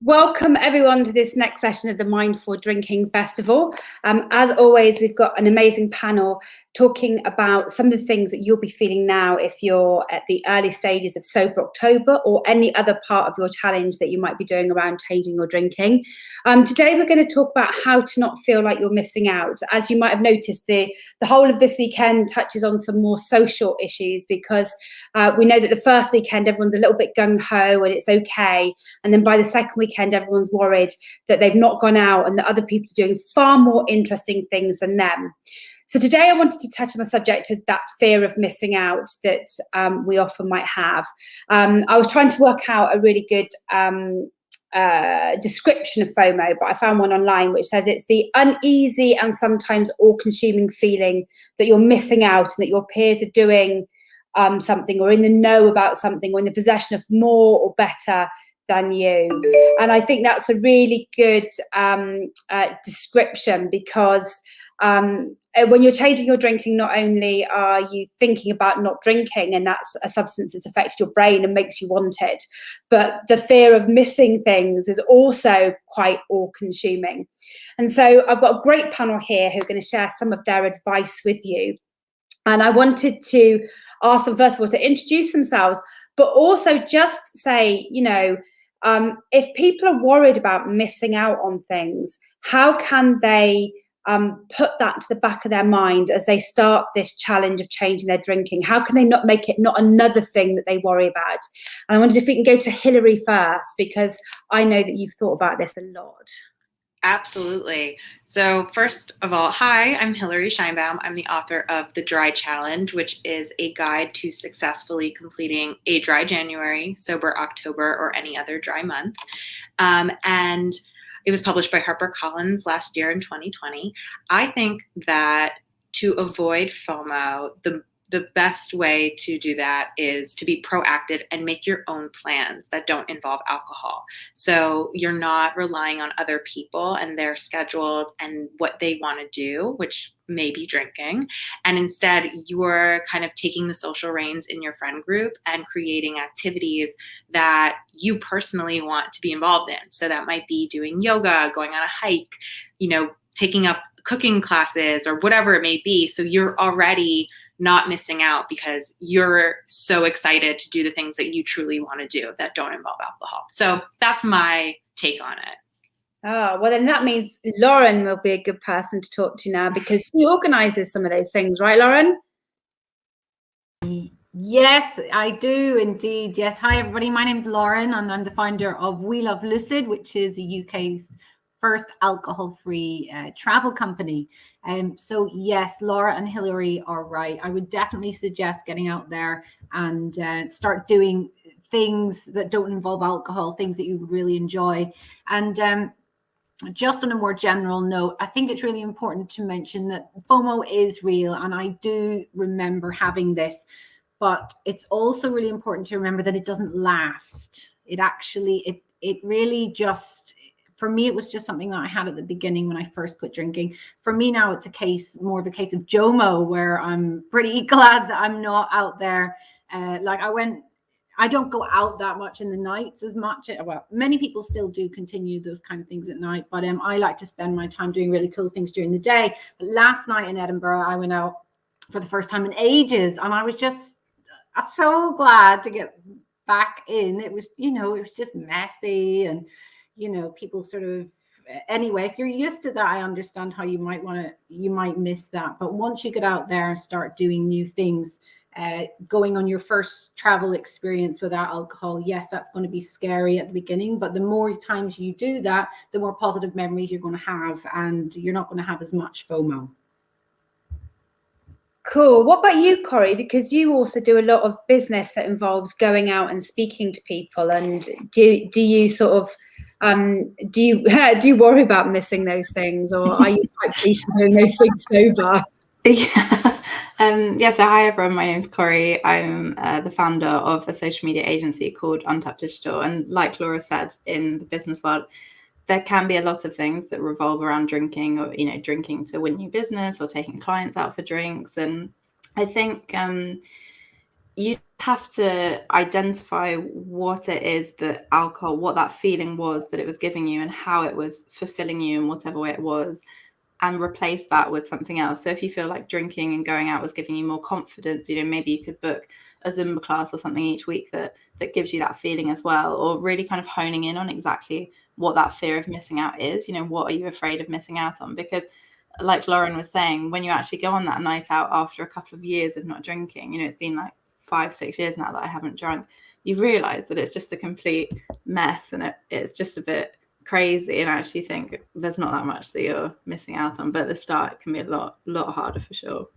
Welcome everyone to this next session of the Mindful Drinking Festival. As always, we've got an amazing panel talking about some of the things that you'll be feeling now if you're at the early stages of Sober October or any other part of your challenge that you might be doing around changing your drinking. Today we're going to talk about how to not feel like you're missing out. As you might have noticed, the whole of this weekend touches on some more social issues because we know that the first weekend everyone's a little bit gung-ho and it's okay, and then by the second weekend everyone's worried that they've not gone out and that other people are doing far more interesting things than them. So today I wanted to touch on the subject of that fear of missing out that we often might have. I was trying to work out a really good description of FOMO, but I found one online which says it's the uneasy and sometimes all-consuming feeling that you're missing out and that your peers are doing something or in the know about something or in the possession of more or better than you. And I think that's a really good description because when you're changing your drinking, not only are you thinking about not drinking, and that's a substance that's affected your brain and makes you want it, but the fear of missing things is also quite all-consuming. And so I've got a great panel here who are going to share some of their advice with you. And I wanted to ask them, first of all, to introduce themselves, but also just say, you know, if people are worried about missing out on things, how can they put that to the back of their mind as they start this challenge of changing their drinking? How can they not make it not another thing that they worry about? And I wondered if we can go to Hilary first, because I know that you've thought about this a lot. Absolutely. So first of all, hi, I'm Hilary Sheinbaum. I'm the author of The Dry Challenge, which is a guide to successfully completing a dry January, sober October, or any other dry month. And it was published by HarperCollins last year in 2020. I think that to avoid FOMO, the best way to do that is to be proactive and make your own plans that don't involve alcohol. So you're not relying on other people and their schedules and what they want to do, which may be drinking. And instead, you're kind of taking the social reins in your friend group and creating activities that you personally want to be involved in. So that might be doing yoga, going on a hike, you know, taking up cooking classes or whatever it may be. So you're already not missing out because you're so excited to do the things that you truly want to do that don't involve alcohol. So that's my take on it. Oh, well, then that means Lauren will be a good person to talk to now because she organises some of those things, right, Lauren? Yes, I do indeed. Yes. Hi, everybody. My name's Lauren and I'm the founder of We Love Lucid, which is the UK's first alcohol-free travel company. So yes, Laura and Hilary are right. I would definitely suggest getting out there and start doing things that don't involve alcohol, things that you really enjoy. And just on a more general note, I think it's really important to mention that FOMO is real, and I do remember having this, but it's also really important to remember that it doesn't last. It actually, it really just, for me, it was just something that I had at the beginning when I first quit drinking. For me now, it's more of a case of JOMO, where I'm pretty glad that I'm not out there. I don't go out that much in the nights as much. Well, many people still do continue those kind of things at night, but I like to spend my time doing really cool things during the day. But last night in Edinburgh, I went out for the first time in ages, and I was just so glad to get back in. It was, it was just messy and, people sort of, anyway, if you're used to that, I understand how you might miss that. But once you get out there and start doing new things, going on your first travel experience without alcohol, yes, that's going to be scary at the beginning, but the more times you do that, the more positive memories you're going to have, and you're not going to have as much FOMO. Cool. What about you, Corri? Because you also do a lot of business that involves going out and speaking to people. And do you sort of do you worry about missing those things, or are you quite pleased with doing those things sober? Yeah. So hi everyone, my name's Corri. I'm the founder of a social media agency called Untapped Digital. And like Laura said, in the business world, there can be a lot of things that revolve around drinking, or, drinking to win new business or taking clients out for drinks. And I think you have to identify what it is that alcohol, what that feeling was that it was giving you and how it was fulfilling you in whatever way it was, and replace that with something else. So if you feel like drinking and going out was giving you more confidence, maybe you could book a Zumba class or something each week that gives you that feeling as well, or really kind of honing in on exactly what that fear of missing out is. What are you afraid of missing out on? Because like Lauren was saying, when you actually go on that night out after a couple of years of not drinking, it's been like 5-6 years now that I haven't drunk, you realize that it's just a complete mess, and it's just a bit crazy, and I actually think there's not that much that you're missing out on, but at the start it can be a lot harder for sure.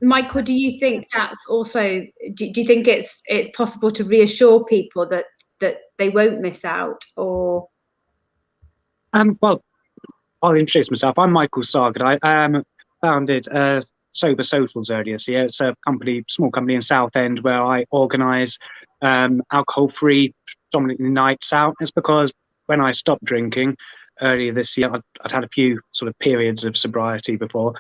Michael, do you think that's also, do you think it's possible to reassure people that they won't miss out, or? Well, I'll introduce myself. I'm Michael Sargood. I founded Sober Socials earlier this year. It's a small company in Sounthen where I organise alcohol-free, predominantly nights out. It's because when I stopped drinking earlier this year, I'd had a few sort of periods of sobriety before.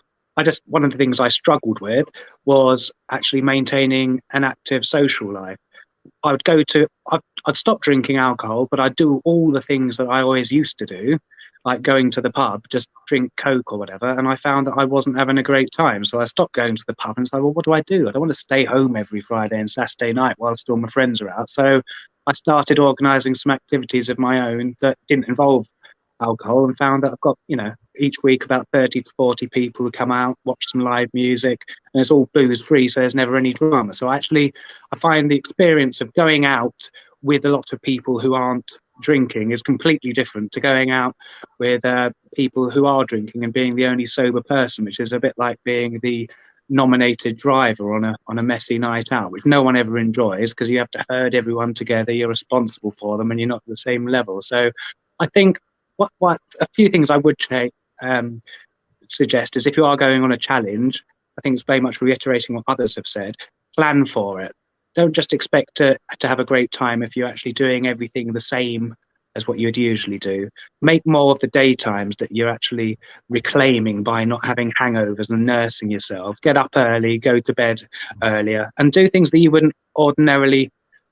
One of the things I struggled with was actually maintaining an active social life. I'd stop drinking alcohol, but I'd do all the things that I always used to do, like going to the pub, just drink Coke or whatever. And I found that I wasn't having a great time. So I stopped going to the pub and said, well, what do? I don't want to stay home every Friday and Saturday night whilst all my friends are out. So I started organising some activities of my own that didn't involve alcohol, and found that I've got, each week about 30 to 40 people who come out, watch some live music, and it's all booze free, so there's never any drama. So I find the experience of going out with a lot of people who aren't drinking is completely different to going out with people who are drinking and being the only sober person, which is a bit like being the nominated driver on a messy night out, which no one ever enjoys, because you have to herd everyone together, you're responsible for them, and you're not at the same level. So I think what a few things I would suggest is, if you are going on a challenge, I think it's very much reiterating what others have said, plan for it. Don't just expect to have a great time if you're actually doing everything the same as what you'd usually do. Make more of the daytimes that you're actually reclaiming by not having hangovers and nursing yourself. Get up early, go to bed earlier, and do things that you wouldn't ordinarily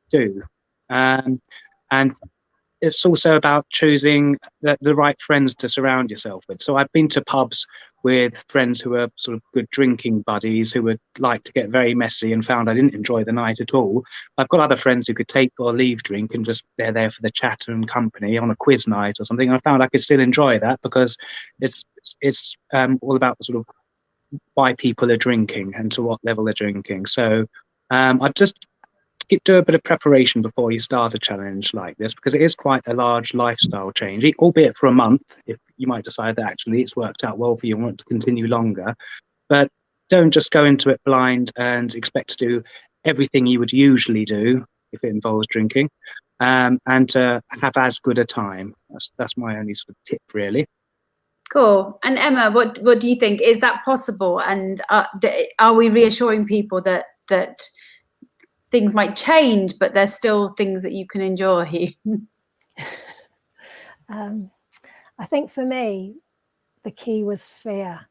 do. And it's also about choosing the right friends to surround yourself with. So I've been to pubs with friends who are sort of good drinking buddies who would like to get very messy, and found I didn't enjoy the night at all. I've got other friends who could take or leave drink, and just they're there for the chat and company on a quiz night or something. And I found I could still enjoy that, because it's all about the sort of why people are drinking and to what level they're drinking. So I've just do a bit of preparation before you start a challenge like this, because it is quite a large lifestyle change, albeit for a month. If you might decide that actually it's worked out well for you and want to continue longer, but don't just go into it blind and expect to do everything you would usually do if it involves drinking, and to have as good a time. That's my only sort of tip, really. Cool. And Emma, what do you think? Is that possible? And are we reassuring people that things might change, but there's still things that you can enjoy? I think for me, the key was fear,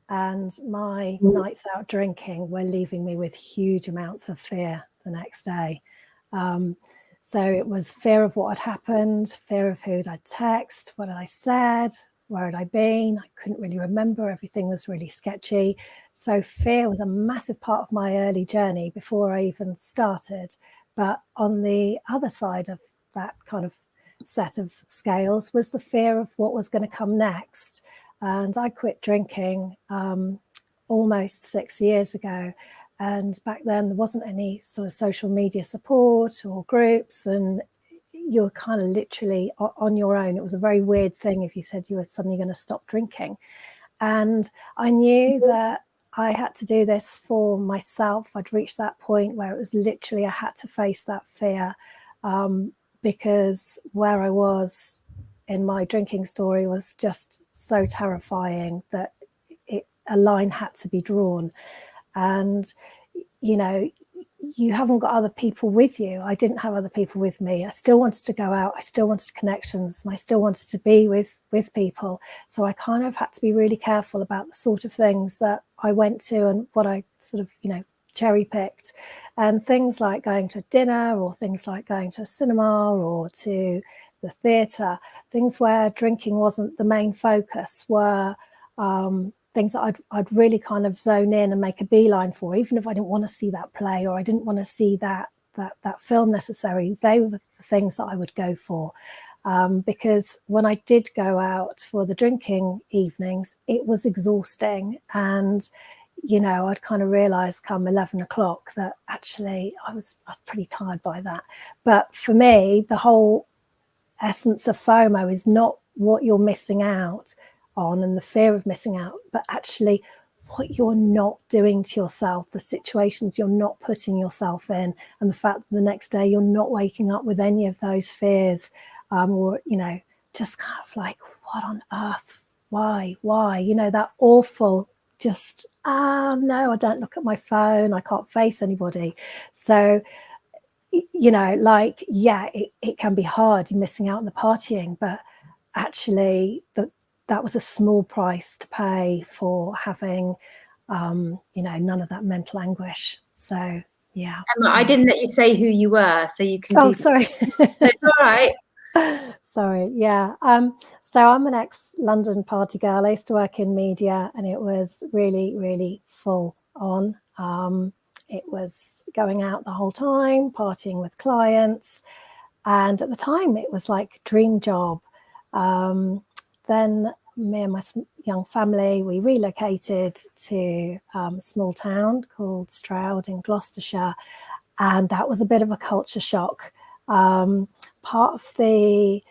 and my nights out drinking were leaving me with huge amounts of fear the next day. So it was fear of what had happened, fear of who'd I text, what had I said, where had I been? I couldn't really remember. Everything was really sketchy. So fear was a massive part of my early journey before I even started. But on the other side of that kind of set of scales was the fear of what was going to come next. And I quit drinking almost 6 years ago. And back then there wasn't any sort of social media support or groups, and you're kind of literally on your own. It was a very weird thing if you said you were suddenly going to stop drinking. And I knew that I had to do this for myself. I'd reached that point where it was literally, I had to face that fear, because where I was in my drinking story was just so terrifying that a line had to be drawn. And, you know, you haven't got other people with you. I didn't have other people with me. I still wanted to go out. I still wanted connections, and I still wanted to be with people. So I kind of had to be really careful about the sort of things that I went to and what I sort of, you know, cherry picked. And things like going to dinner, or things like going to a cinema or to the theatre, things where drinking wasn't the main focus, were things that I'd really kind of zone in and make a beeline for, even if I didn't want to see that play or I didn't want to see that film necessarily. They were the things that I would go for, because when I did go out for the drinking evenings, it was exhausting. And, you know, I'd kind of realised come 11 o'clock that actually I was pretty tired by that. But for me, the whole essence of FOMO is not what you're missing out on and the fear of missing out, but actually what you're not doing to yourself, the situations you're not putting yourself in, and the fact that the next day you're not waking up with any of those fears, or, you know, just kind of like, what on earth, why, you know, that awful, just, no, I don't look at my phone, I can't face anybody. So, you know, like, yeah, it can be hard, you're missing out on the partying, but actually that was a small price to pay for having, you know, none of that mental anguish. So, yeah. Emma, I didn't let you say who you were, so you can Oh, sorry. It's all right. Sorry, yeah. So I'm an ex-London party girl. I used to work in media, and it was really, really full on. It was going out the whole time, partying with clients. And at the time, it was like a dream job. Then me and my young family, we relocated to a small town called Stroud in Gloucestershire. And that was a bit of a culture shock. Part of the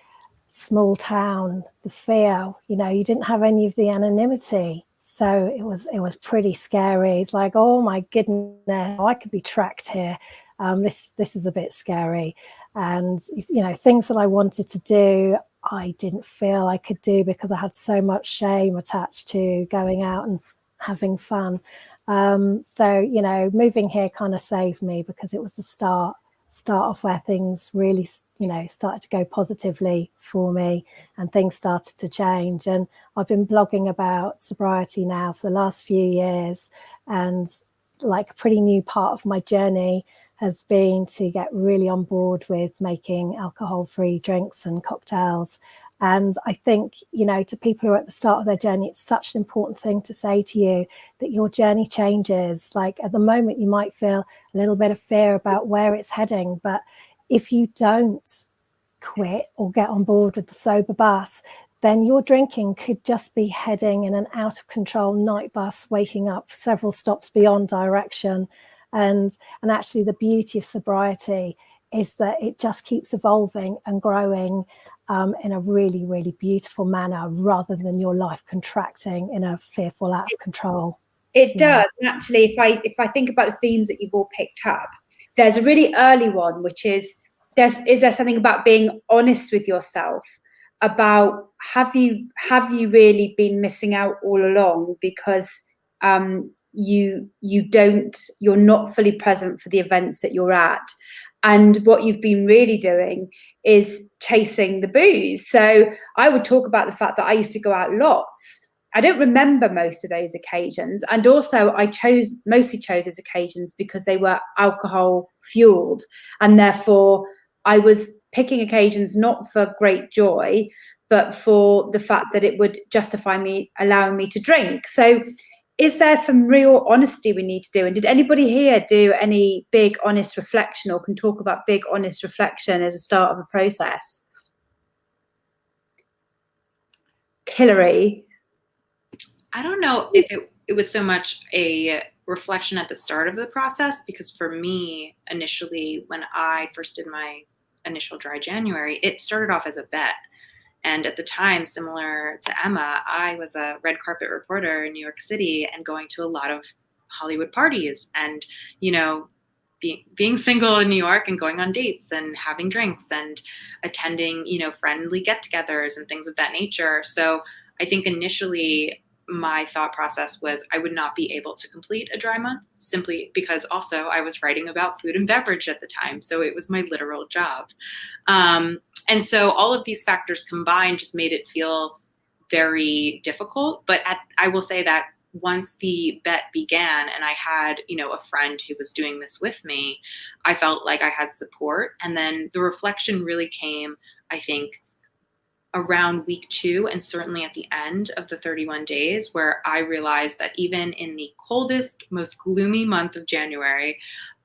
small town, the fear, you know, you didn't have any of the anonymity. So it was pretty scary. It's like, oh my goodness, I could be tracked here. This is a bit scary. And, you know, things that I wanted to do, I didn't feel I could do because I had so much shame attached to going out and having fun. So, you know, moving here kind of saved me, because it was the start of where things really, you know, started to go positively for me, and things started to change. And I've been blogging about sobriety now for the last few years, and like a pretty new part of my journey has been to get really on board with making alcohol-free drinks and cocktails. And I think, you know, to people who are at the start of their journey, it's such an important thing to say to you that your journey changes. Like at the moment, you might feel a little bit of fear about where it's heading, but if you don't quit or get on board with the sober bus, then your drinking could just be heading in an out of control night bus, waking up several stops beyond direction. And actually the beauty of sobriety is that it just keeps evolving and growing in a really, really beautiful manner, rather than your life contracting in a fearful, out of control. It does. And actually, if I think about the themes that you've all picked up, there's a really early one, which is there something about being honest with yourself about have you really been missing out all along because you're not fully present for the events that you're at, and what you've been really doing is chasing the booze. So I would talk about the fact that I used to go out lots. I don't remember most of those occasions, and also I mostly chose those occasions because they were alcohol fueled, and therefore I was picking occasions not for great joy, but for the fact that it would justify me allowing me to drink. So is there some real honesty we need to do? And did anybody here do any big honest reflection, or can talk about big honest reflection as a start of a process? Hilary? I don't know if it was so much a reflection at the start of the process, because for me, initially, when I first did my initial dry January, it started off as a bet. And at the time, similar to Emma, I was a red carpet reporter in New York City and going to a lot of Hollywood parties and, being single in New York and going on dates and having drinks and attending, friendly get-togethers and things of that nature. So I think initially my thought process was I would not be able to complete a dry month simply because also I was writing about food and beverage at the time. So it was my literal job. And so all of these factors combined just made it feel very difficult. But I will say that once the bet began and I had, a friend who was doing this with me, I felt like I had support. And then the reflection really came, I think, around week 2 and certainly at the end of the 31 days, where I realized that even in the coldest, most gloomy month of January,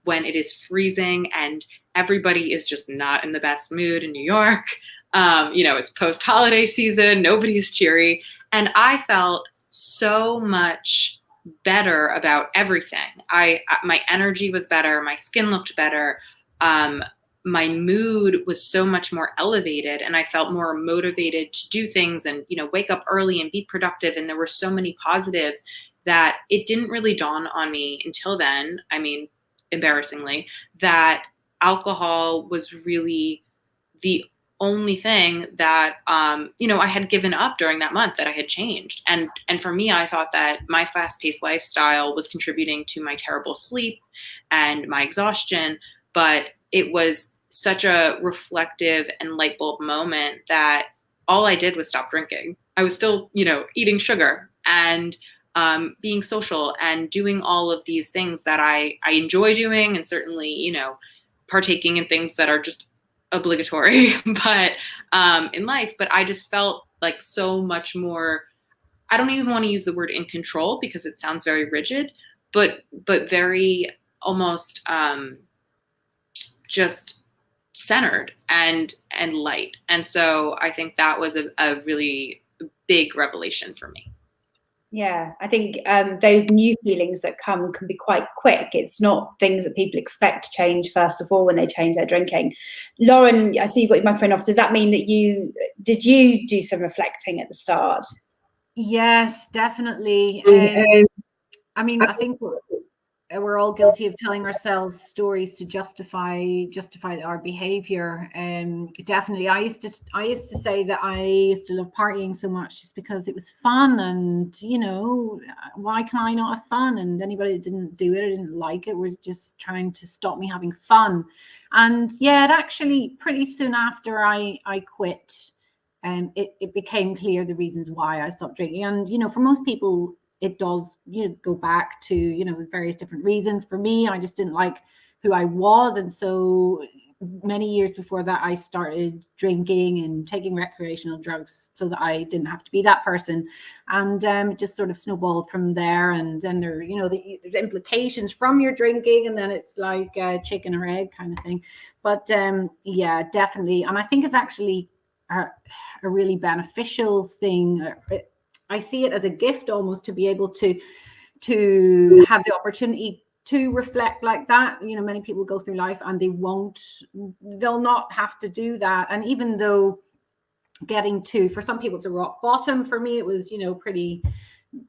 when it is freezing and everybody is just not in the best mood in New York, it's post-holiday season, nobody's cheery. And I felt so much better about everything. My energy was better. My skin looked better. My mood was so much more elevated and I felt more motivated to do things and, wake up early and be productive. And there were so many positives that it didn't really dawn on me until then. I mean, embarrassingly, that alcohol was really the only thing that, I had given up during that month, that I had changed. And for me, I thought that my fast-paced lifestyle was contributing to my terrible sleep and my exhaustion, but it was such a reflective and light bulb moment that all I did was stop drinking. I was still, eating sugar and being social and doing all of these things that I enjoy doing, and certainly, partaking in things that are just obligatory, but in life. But I just felt like so much more, I don't even want to use the word in control because it sounds very rigid, but very almost just centered and light. And so I think that was a really big revelation for me. Yeah, I think those new feelings that can be quite quick. It's not things that people expect to change, first of all, when they change their drinking. Lauren, I see you've got your microphone off. Does that mean that you do some reflecting at the start? Yes, definitely. I mean, I think we're all guilty of telling ourselves stories to justify our behavior. Definitely, I used to say that I used to love partying so much just because it was fun, and why can I not have fun? And anybody that didn't do it or didn't like it was just trying to stop me having fun. And yeah, it actually pretty soon after I quit, it became clear the reasons why I stopped drinking. And for most people, it does, go back to, various different reasons. For me, I just didn't like who I was. And so many years before that, I started drinking and taking recreational drugs so that I didn't have to be that person. And it just sort of snowballed from there. And then there's implications from your drinking, and then it's like chicken or egg kind of thing. But yeah, definitely. And I think it's actually a really beneficial thing. I see it as a gift almost to be able to have the opportunity to reflect like that. Many people go through life and they'll not have to do that. And even though for some people it's a rock bottom, for me it was,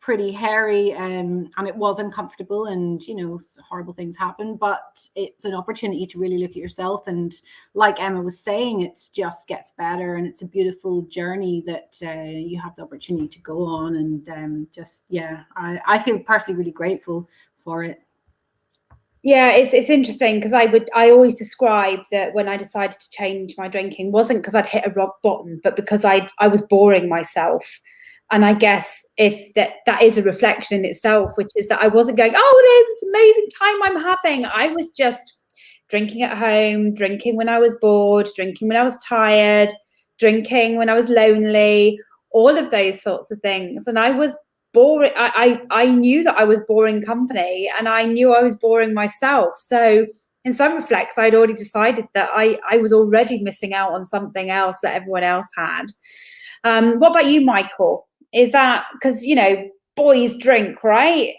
pretty hairy, and it was uncomfortable, and horrible things happen, but it's an opportunity to really look at yourself. And like Emma was saying, it just gets better, and it's a beautiful journey that you have the opportunity to go on. And I feel personally really grateful for it. Yeah, it's interesting because I always describe that when I decided to change my drinking wasn't because I'd hit a rock bottom, but because I was boring myself. And I guess if that is a reflection in itself, which is that I wasn't going, oh, there's this amazing time I'm having. I was just drinking at home, drinking when I was bored, drinking when I was tired, drinking when I was lonely, all of those sorts of things. And I was boring. I knew that I was boring company, and I knew I was boring myself. So in some respects, I'd already decided that I was already missing out on something else that everyone else had. What about you, Michael? Is that because, boys drink, right?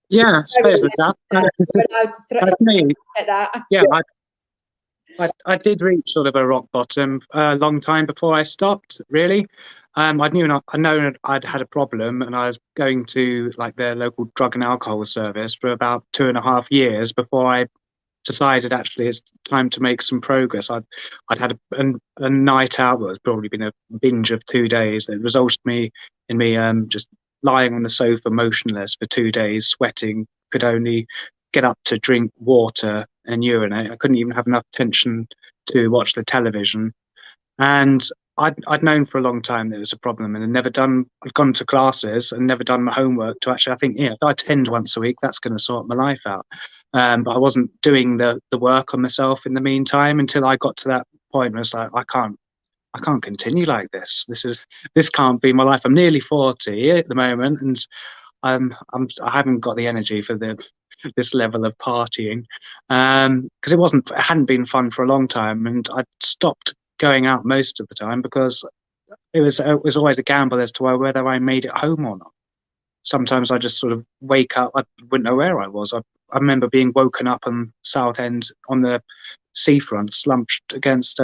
Yeah, I suppose that's that. We're allowed to throw Me, at that. yeah, I did reach sort of a rock bottom a long time before I stopped, really. I know I'd had a problem, and I was going to like their local drug and alcohol service for about 2.5 years before I decided actually it's time to make some progress. I'd had a night out, well, it's probably been a binge of 2 days that resulted in me just lying on the sofa motionless for 2 days, sweating, could only get up to drink water and urinate. I couldn't even have enough attention to watch the television. And I'd known for a long time that it was a problem, and I'd gone to classes and never done my homework to actually, I think, if I attend once a week, that's going to sort my life out. But I wasn't doing the work on myself in the meantime until I got to that point where it's like, I can't continue like this. This can't be my life. I'm nearly 40 at the moment, and I haven't got the energy for this level of partying, because it hadn't been fun for a long time, and I stopped going out most of the time because it was always a gamble as to whether I made it home or not. Sometimes I just sort of wake up, I wouldn't know where I was. I remember being woken up on Southend on the seafront, slumped against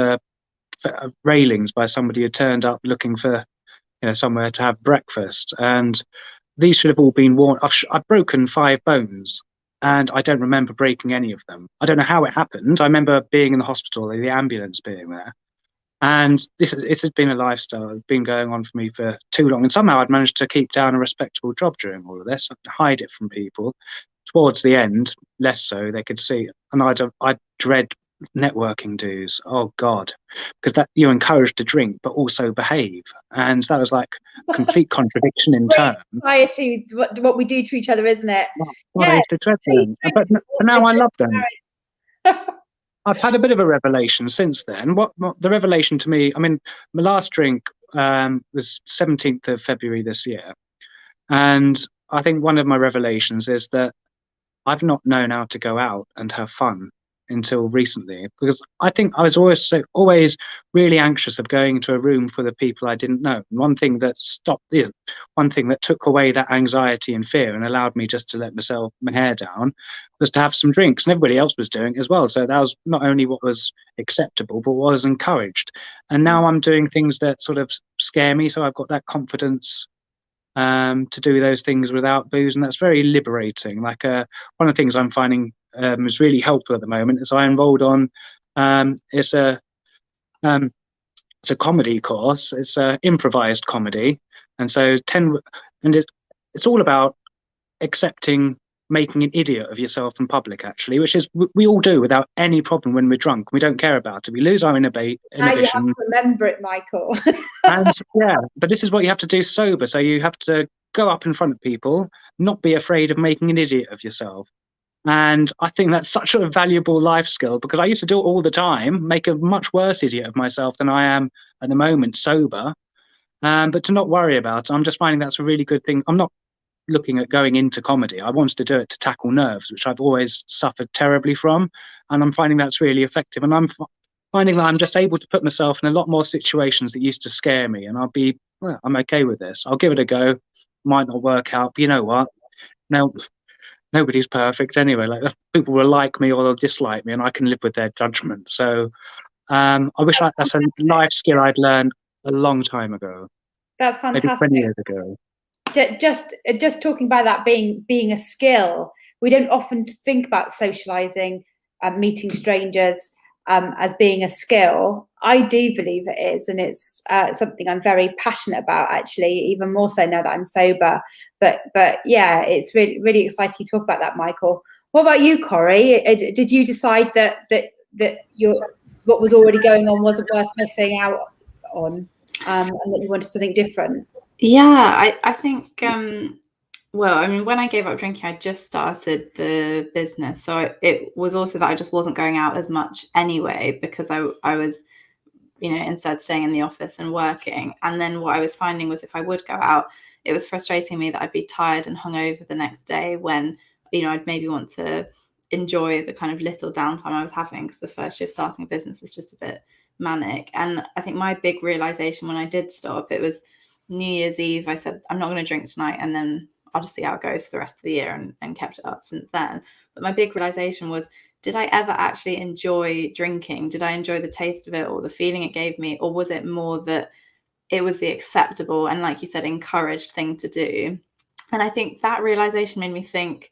railings by somebody who turned up looking for somewhere to have breakfast. And these should have all been worn. I've broken 5 bones, and I don't remember breaking any of them. I don't know how it happened. I remember being in the hospital, the ambulance being there. And this has been a lifestyle that's been going on for me for too long. And somehow I'd managed to keep down a respectable job during all of this. I'd hide it from people. Towards the end, less so, they could see. And I'd dread networking dues. Oh God, because that you're encouraged to drink but also behave, and that was like complete contradiction in terms. Society, what we do to each other, isn't it? I used to dread them, but now I love them. I've had a bit of a revelation since then. What the revelation to me? I mean, my last drink was 17th of February this year, and I think one of my revelations is that I've not known how to go out and have fun until recently, because I think I was always really anxious of going into a room full of people I didn't know. And one thing that took away that anxiety and fear and allowed me just to let my hair down was to have some drinks, and everybody else was doing it as well. So that was not only what was acceptable, but what was encouraged. And now I'm doing things that sort of scare me, so I've got that confidence to do those things without booze, and that's very liberating. Like one of the things I'm finding is really helpful at the moment is I enrolled on it's a comedy course. It's improvised comedy, and so it's all about accepting making an idiot of yourself in public, actually, which is we all do without any problem when we're drunk. We don't care about it. We lose our inhibition. Now you have to remember it, Michael. And yeah, but this is what you have to do sober. So you have to go up in front of people, not be afraid of making an idiot of yourself. And I think that's such a valuable life skill, because I used to do it all the time, make a much worse idiot of myself than I am at the moment sober. But to not worry about it, I'm just finding that's a really good thing. I'm not looking at going into comedy. I wanted to do it to tackle nerves, which I've always suffered terribly from. And I'm finding that's really effective. And I'm finding that I'm just able to put myself in a lot more situations that used to scare me. And I'm okay with this. I'll give it a go. Might not work out, but you know what? Now, nobody's perfect anyway. Like, people will like me or they'll dislike me, and I can live with their judgment. So I wish that's a life skill I'd learned a long time ago. That's fantastic. Maybe 20 years ago. Just talking about that being a skill, we don't often think about socializing, meeting strangers as being a skill. I do believe it is, and it's something I'm very passionate about, actually, even more so now that I'm sober. But yeah, it's really, really exciting to talk about that, Michael. What about you, Corri? Did you decide that what was already going on wasn't worth missing out on, and that you wanted something different? Yeah, I think, well, I mean, when I gave up drinking, I just started the business. So it was also that I just wasn't going out as much anyway, because I was, instead staying in the office and working. And then what I was finding was if I would go out, it was frustrating me that I'd be tired and hungover the next day when, I'd maybe want to enjoy the kind of little downtime I was having, because the first shift starting a business is just a bit manic. And I think my big realization when I did stop, it was New Year's Eve. I said, I'm not going to drink tonight, and then I'll just see how it goes for the rest of the year, and kept it up since then. But my big realization was did I ever actually enjoy drinking? Did I enjoy the taste of it or the feeling it gave me? Or was it more that it was the acceptable and, like you said, encouraged thing to do? And I think that realization made me think,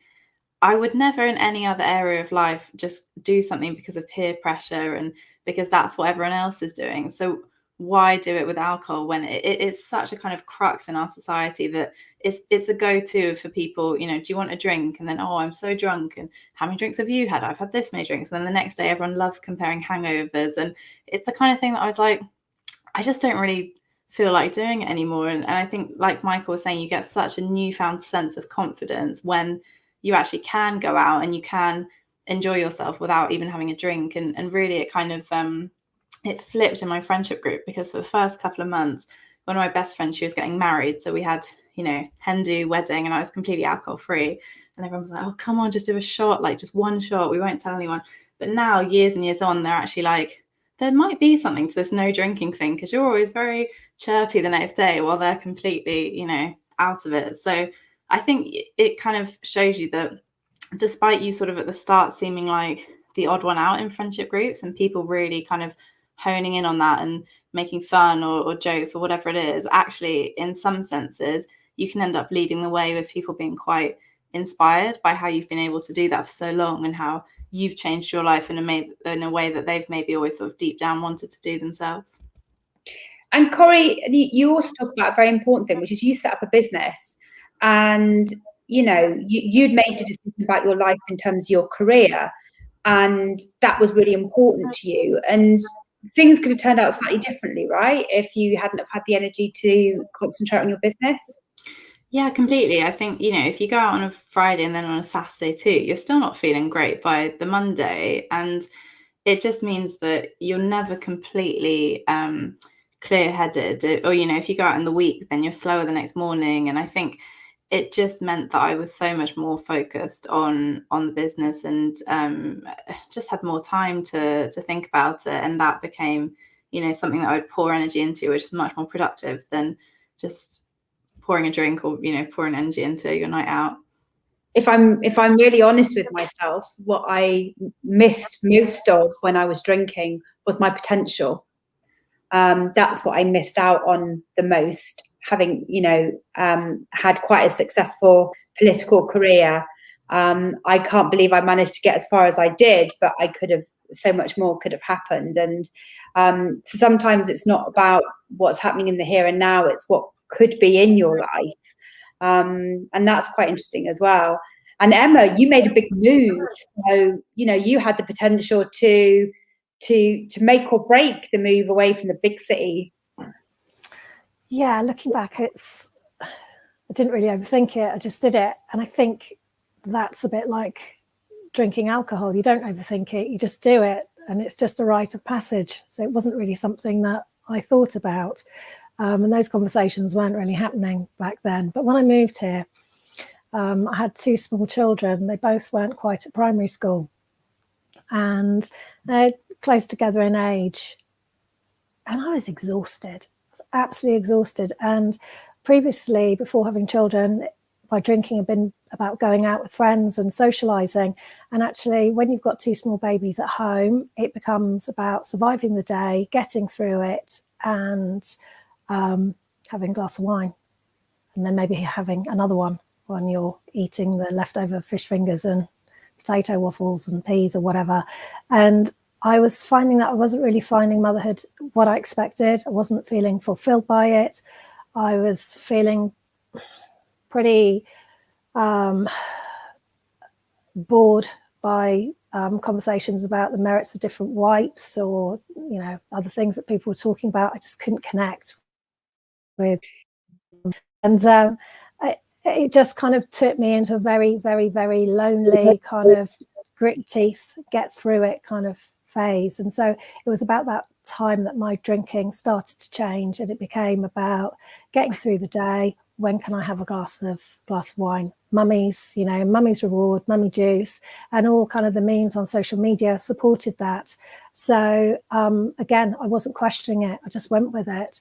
I would never in any other area of life just do something because of peer pressure and because that's what everyone else is doing. So why do it with alcohol when it is such a kind of crux in our society that it's the go-to for people? You know, do you want a drink? And then, oh, I'm so drunk. And how many drinks have you had? I've had this many drinks. And then the next day, everyone loves comparing hangovers. And it's the kind of thing that I was like, I just don't really feel like doing it anymore. And I think, like Michael was saying, you get such a newfound sense of confidence when you actually can go out and you can enjoy yourself without even having a drink. And really it kind of it flipped in my friendship group, because for the first couple of months, one of my best friends, she was getting married, so we had, you know, hen-do wedding, and I was completely alcohol free, and everyone was like, oh, come on, just do a shot, like just one shot, we won't tell anyone. But now, years and years on, they're actually like, there might be something to this no drinking thing, because you're always very chirpy the next day while they're completely, you know, out of it. So I think it kind of shows you that despite you sort of at the start seeming like the odd one out in friendship groups and people really kind of honing in on that and making fun or jokes or whatever it is, actually in some senses you can end up leading the way with people being quite inspired by how you've been able to do that for so long and how you've changed your life in a way that they've maybe always sort of deep down wanted to do themselves. And Corri, you also talk about a very important thing, which is you set up a business, and you know you'd made a decision about your life in terms of your career, and that was really important to you. And things could have turned out slightly differently, right, if you hadn't have had the energy to concentrate on your business? Yeah, completely. I think, you know, if you go out on a Friday and then on a Saturday too, you're still not feeling great by the Monday. And it just means that you're never completely clear-headed. Or, you know, if you go out in the week, then you're slower the next morning. And I think it just meant that I was so much more focused on the business and just had more time to think about it. And that became, you know, something that I would pour energy into, which is much more productive than just pouring a drink or, you know, pouring energy into your night out. If I'm really honest with myself, what I missed most of when I was drinking was my potential. That's what I missed out on the most, having, you know, had quite a successful political career. I can't believe I managed to get as far as I did, but I could have, so much more could have happened. And so sometimes it's not about what's happening in the here and now, it's what could be in your life. And that's quite interesting as well. And Emma, you made a big move, so you know you had the potential to make or break the move away from the big city. Yeah, looking back, I didn't really overthink it. I just did it, and I think that's a bit like drinking alcohol. You don't overthink it; you just do it, and it's just a rite of passage. So it wasn't really something that I thought about. And those conversations weren't really happening back then. But when I moved here, I had two small children. They both weren't quite at primary school. And they're close together in age. And I was exhausted. I was absolutely exhausted. And previously, before having children, my drinking had been about going out with friends and socialising. And actually, when you've got two small babies at home, it becomes about surviving the day, getting through it, and having a glass of wine, and then maybe having another one when you're eating the leftover fish fingers and potato waffles and peas or whatever. And I was finding that I wasn't really finding motherhood what I expected. I wasn't feeling fulfilled by it. I was feeling pretty bored by conversations about the merits of different wipes or, you know, other things that people were talking about. I just couldn't connect with, and it just kind of took me into a very, very, very lonely kind of grit teeth, get through it kind of phase. And so it was about that time that my drinking started to change, and it became about getting through the day. When can I have a glass of wine? Mummy's, you know, Mummy's Reward, Mummy Juice, and all kind of the memes on social media supported that. So again, I wasn't questioning it. I just went with it.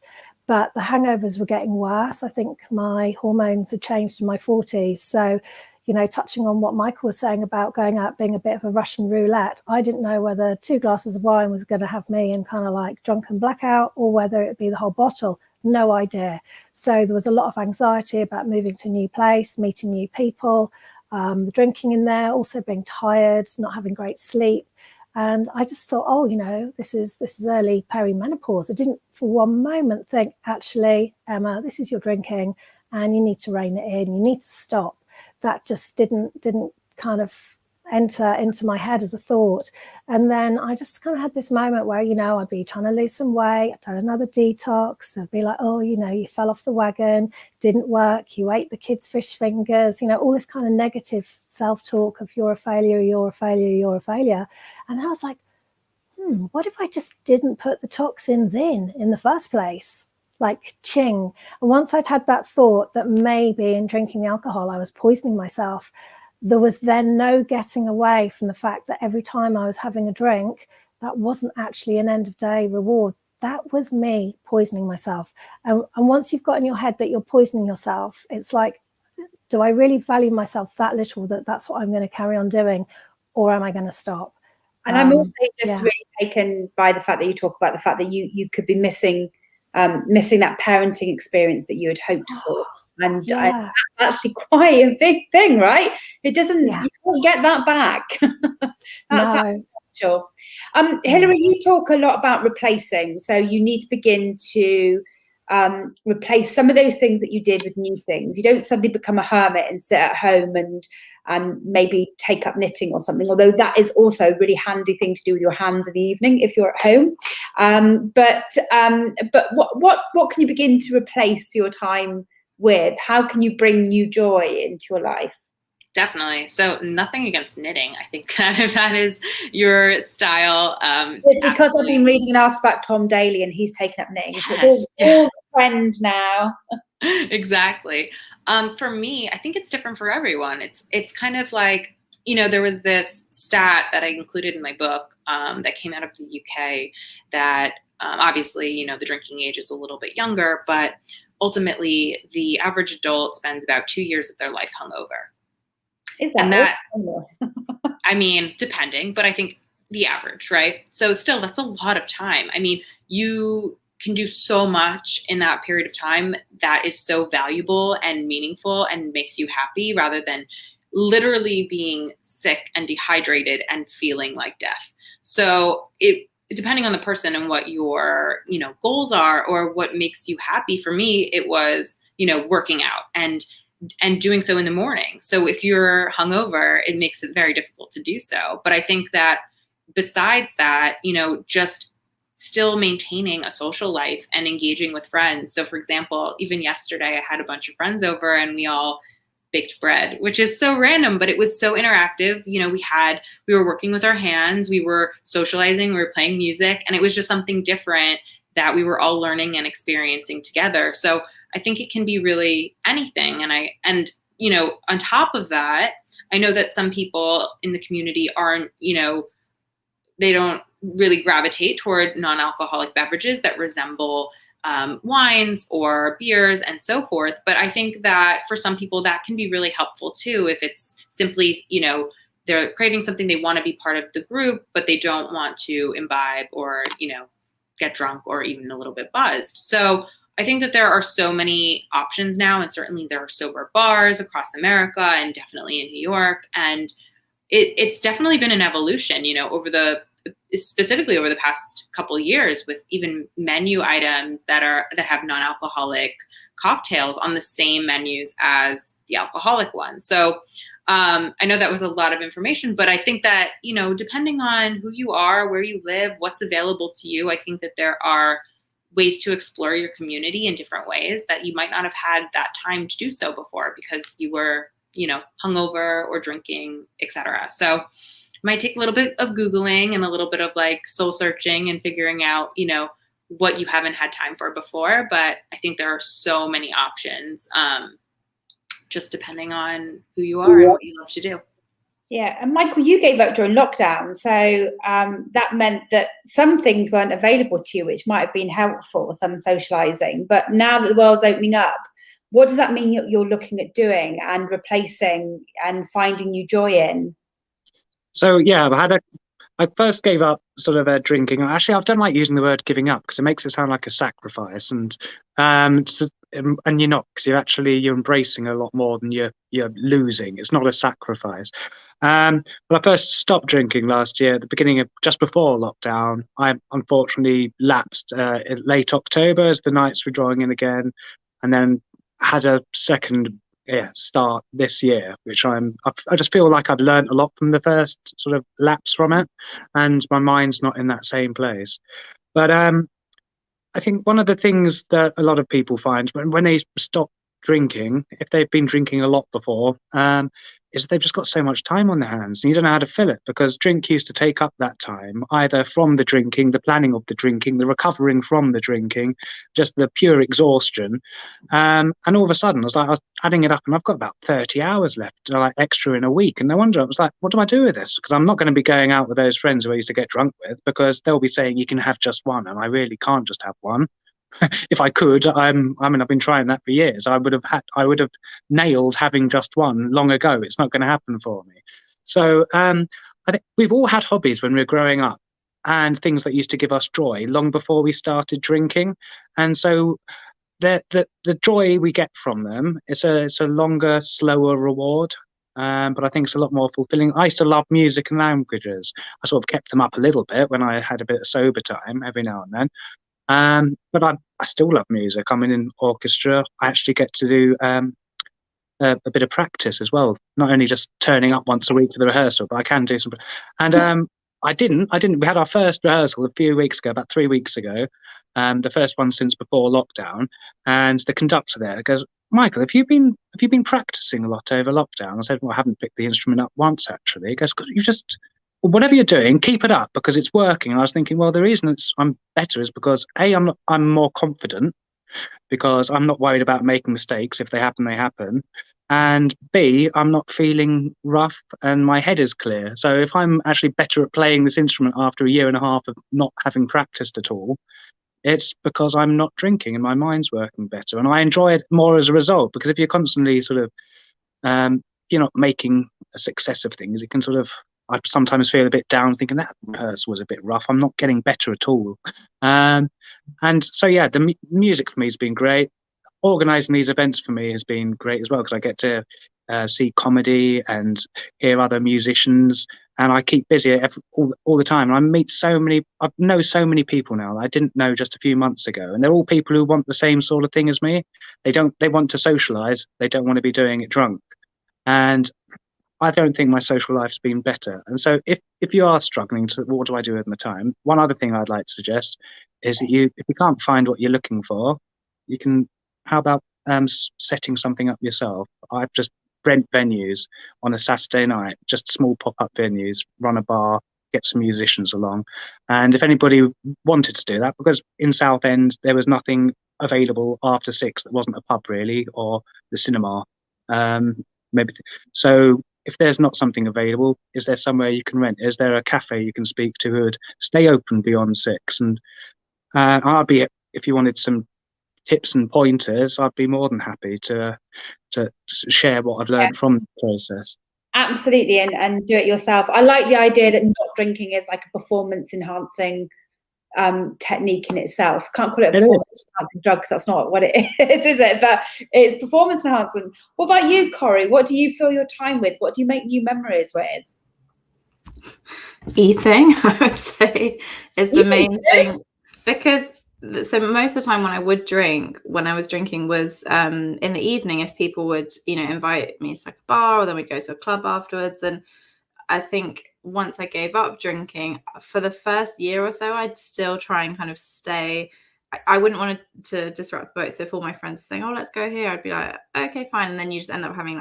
But the hangovers were getting worse. I think my hormones had changed in my 40s. So, you know, touching on what Michael was saying about going out being a bit of a Russian roulette, I didn't know whether 2 glasses of wine was going to have me in kind of like drunken blackout or whether it'd be the whole bottle. No idea. So there was a lot of anxiety about moving to a new place, meeting new people, the drinking in there, also being tired, not having great sleep. And I just thought, oh, you know, this is early perimenopause. I didn't for one moment think, actually, Emma, this is your drinking and you need to rein it in. You need to stop. That just didn't kind of enter into my head as a thought. And then I just kind of had this moment where, you know, I'd be trying to lose some weight, I'd done another detox, I'd be like, oh, you know, you fell off the wagon, didn't work, you ate the kids' fish fingers, you know, all this kind of negative self-talk of you're a failure, you're a failure, you're a failure. And then I was like, what if I just didn't put the toxins in the first place? Like, ching. And once I'd had that thought that maybe in drinking the alcohol I was poisoning myself, there was then no getting away from the fact that every time I was having a drink, that wasn't actually an end of day reward. That was me poisoning myself. And once you've got in your head that you're poisoning yourself, it's like, do I really value myself that little that that's what I'm going to carry on doing, or am I going to stop? And I'm also just really taken by the fact that you talk about the fact that you could be missing that parenting experience that you had hoped for. And that's actually quite a big thing, right? It doesn't, you can't get that back. That's sure. Hilary, you talk a lot about replacing. So you need to begin to replace some of those things that you did with new things. You don't suddenly become a hermit and sit at home and maybe take up knitting or something, although that is also a really handy thing to do with your hands in the evening if you're at home. But what can you begin to replace your time with? How can you bring new joy into your life? Definitely. So nothing against knitting. I think that is your style. It's because I've been reading an article about Tom Daly and he's taken up knitting. So it's all the trend now. Exactly. For me, I think it's different for everyone. It's kind of like, you know, there was this stat that I included in my book that came out of the UK that obviously, you know, the drinking age is a little bit younger, but ultimately the average adult spends about 2 years of their life hungover. Is that? And that, I mean, depending, but I think the average, right? So still, that's a lot of time. I mean, you can do so much in that period of time that is so valuable and meaningful and makes you happy rather than literally being sick and dehydrated and feeling like death. So depending on the person and what your, you know, goals are or what makes you happy. For me, it was, you know, working out and doing so in the morning. So if you're hungover, it makes it very difficult to do so. But I think that besides that, you know, just still maintaining a social life and engaging with friends. So for example, even yesterday, I had a bunch of friends over and we all baked bread, which is so random, but it was so interactive. You know, we were working with our hands, we were socializing, we were playing music, and it was just something different that we were all learning and experiencing together. So I think it can be really anything. And you know, on top of that, I know that some people in the community aren't, you know, they don't really gravitate toward non-alcoholic beverages that resemble wines or beers and so forth. But I think that for some people that can be really helpful too, if it's simply, you know, they're craving something, they want to be part of the group, but they don't want to imbibe or, you know, get drunk or even a little bit buzzed. So I think that there are so many options now, and certainly there are sober bars across America and definitely in New York. And it's definitely been an evolution, you know, specifically over the past couple of years, with even menu items that have non-alcoholic cocktails on the same menus as the alcoholic ones. So I know that was a lot of information, but I think that, you know, depending on who you are, where you live, what's available to you, I think that there are ways to explore your community in different ways that you might not have had that time to do so before because you were, you know, hungover or drinking, etc. So it might take a little bit of Googling and a little bit of like soul searching and figuring out, you know, what you haven't had time for before. But I think there are so many options, just depending on who you are and what you love to do. Yeah, and Michael, you gave up during lockdown, so that meant that some things weren't available to you, which might have been helpful, some socializing. But now that the world's opening up, what does that mean you're looking at doing and replacing and finding new joy in? So yeah, I first gave up sort of drinking. Actually, I don't like using the word giving up because it makes it sound like a sacrifice, and you're not, because you're embracing a lot more than you're losing. It's not a sacrifice. But I first stopped drinking last year at the beginning of just before lockdown. I unfortunately lapsed in late October as the nights were drawing in again, and then had a second start this year, which I just feel like I've learned a lot from the first sort of lapse from it, and my mind's not in that same place. But I think one of the things that a lot of people find when they stop drinking, if they've been drinking a lot before, is they've just got so much time on their hands and you don't know how to fill it, because drink used to take up that time, either from the drinking, the planning of the drinking, the recovering from the drinking, just the pure exhaustion. And all of a sudden, I was adding it up and I've got about 30 hours left, like extra in a week. And no wonder, I was like, what do I do with this? Because I'm not going to be going out with those friends who I used to get drunk with, because they'll be saying you can have just one, and I really can't just have one. If I could, I've been trying that for years. I would have nailed having just one long ago. It's not going to happen for me. So I think we've all had hobbies when we were growing up, and things that used to give us joy long before we started drinking. And so the joy we get from them is a longer, slower reward. But I think it's a lot more fulfilling. I used to love music and languages. I sort of kept them up a little bit when I had a bit of sober time every now and then. But I still love music. I'm in an orchestra. I actually get to do a bit of practice as well, not only just turning up once a week for the rehearsal, but I can do some. And I didn't. We had our first rehearsal a few weeks ago, about 3 weeks ago, the first one since before lockdown. And the conductor there goes, "Michael, have you been practicing a lot over lockdown?" I said, "Well, I haven't picked the instrument up once actually." He goes, "You just, whatever you're doing, keep it up because it's working." And I was thinking, well, the reason I'm better is because I'm more confident, because I'm not worried about making mistakes. If they happen, they happen. And B, I'm not feeling rough and my head is clear. So if I'm actually better at playing this instrument after a year and a half of not having practiced at all, it's because I'm not drinking and my mind's working better. And I enjoy it more as a result, because if you're constantly sort of, you're not making a success of things, it can sort of, I sometimes feel a bit down thinking that rehearsal was a bit rough. I'm not getting better at all. And so, yeah, the music for me has been great. Organising these events for me has been great as well, because I get to see comedy and hear other musicians, and I keep busy all the time. And I know so many people now that I didn't know just a few months ago, and they're all people who want the same sort of thing as me. They want to socialise. They don't want to be doing it drunk. And I don't think my social life's been better. And so if you are struggling to, what do I do with my time? One other thing I'd like to suggest is that if you can't find what you're looking for, you can, how about setting something up yourself? I've just rent venues on a Saturday night, just small pop-up venues, run a bar, get some musicians along. And if anybody wanted to do that, because in Southend there was nothing available after 6 that wasn't a pub really, or the cinema. So if there's not something available, is there somewhere you can rent? Is there a cafe you can speak to who would stay open beyond 6? And if you wanted some tips and pointers, I'd be more than happy to share what I've learned from the process. Absolutely, and do it yourself. I like the idea that not drinking is like a performance enhancing technique in itself. Can't call it a performance enhancing drug because that's not what it is it? But it's performance enhancing. What about you, Corri? What do you fill your time with? What do you make new memories with? Eating, I would say, is the main thing. Because so most of the time when I was drinking was in the evening, if people would, invite me to like a bar, or then we'd go to a club afterwards. And I think once I gave up drinking, for the first year or so, I'd still try and kind of stay. I wouldn't want to disrupt the boat. So if all my friends were saying, "Oh, let's go here," I'd be like, "Okay, fine." And then you just end up having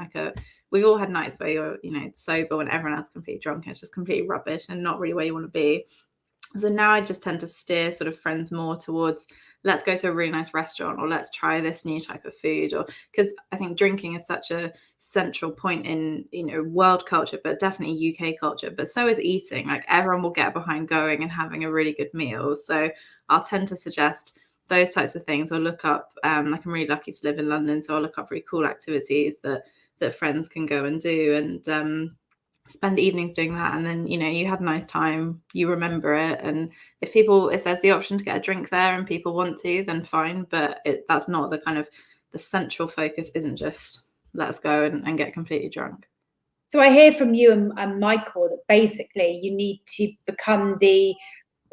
we've all had nights where you're, sober when everyone else is completely drunk. And it's just completely rubbish and not really where you want to be. So now I just tend to steer sort of friends more towards, let's go to a really nice restaurant, or let's try this new type of food, or because I think drinking is such a central point in, world culture, but definitely UK culture, but so is eating. Like everyone will get behind going and having a really good meal. So I'll tend to suggest those types of things, or look up, like I'm really lucky to live in London, so I'll look up really cool activities that friends can go and do, and spend evenings doing that. And then, you know, you had a nice time, you remember it. And if there's the option to get a drink there and people want to, then fine. But that's not the kind of, the central focus isn't just let's go and get completely drunk. So I hear from you and Michael that basically you need to become the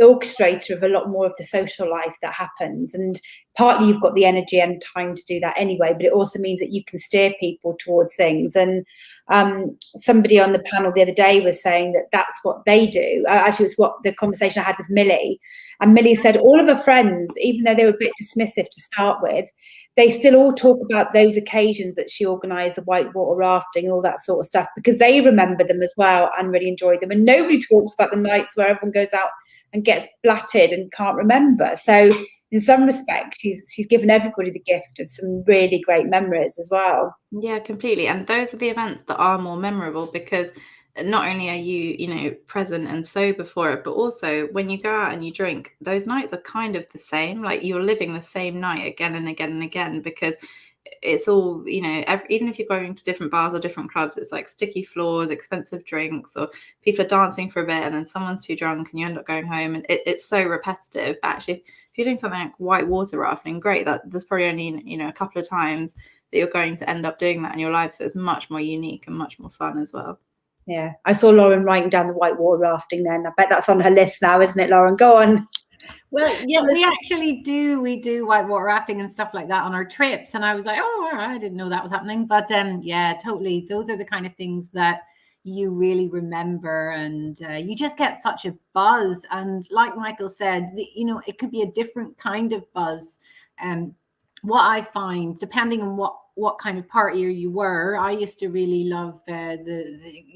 orchestrator of a lot more of the social life that happens, and partly you've got the energy and time to do that anyway, but it also means that you can steer people towards things. And somebody on the panel the other day was saying that that's what they do. Actually, it was what the conversation I had with Millie, and Millie said all of her friends, even though they were a bit dismissive to start with, they still all talk about those occasions that she organised, the whitewater rafting, all that sort of stuff, because they remember them as well and really enjoy them. And nobody talks about the nights where everyone goes out and gets blatted and can't remember. So in some respects, she's given everybody the gift of some really great memories as well. Yeah, completely. And those are the events that are more memorable, because not only are you present and sober for it, but also when you go out and you drink, those nights are kind of the same. Like, you're living the same night again and again and again, because it's all, even if you're going to different bars or different clubs, it's like sticky floors, expensive drinks, or people are dancing for a bit and then someone's too drunk and you end up going home, and it's so repetitive. Actually, if you're doing something like whitewater rafting, great, that there's probably only a couple of times that you're going to end up doing that in your life, so it's much more unique and much more fun as well. Yeah, I saw Lauren writing down the whitewater rafting then. I bet that's on her list now, isn't it, Lauren? Go on. Well, yeah, we actually do. We do whitewater rafting and stuff like that on our trips. And I was like, oh, I didn't know that was happening. But yeah, totally. Those are the kind of things that you really remember, and you just get such a buzz. And like Michael said, it could be a different kind of buzz. What I find, depending on what kind of partier you were, I used to really love the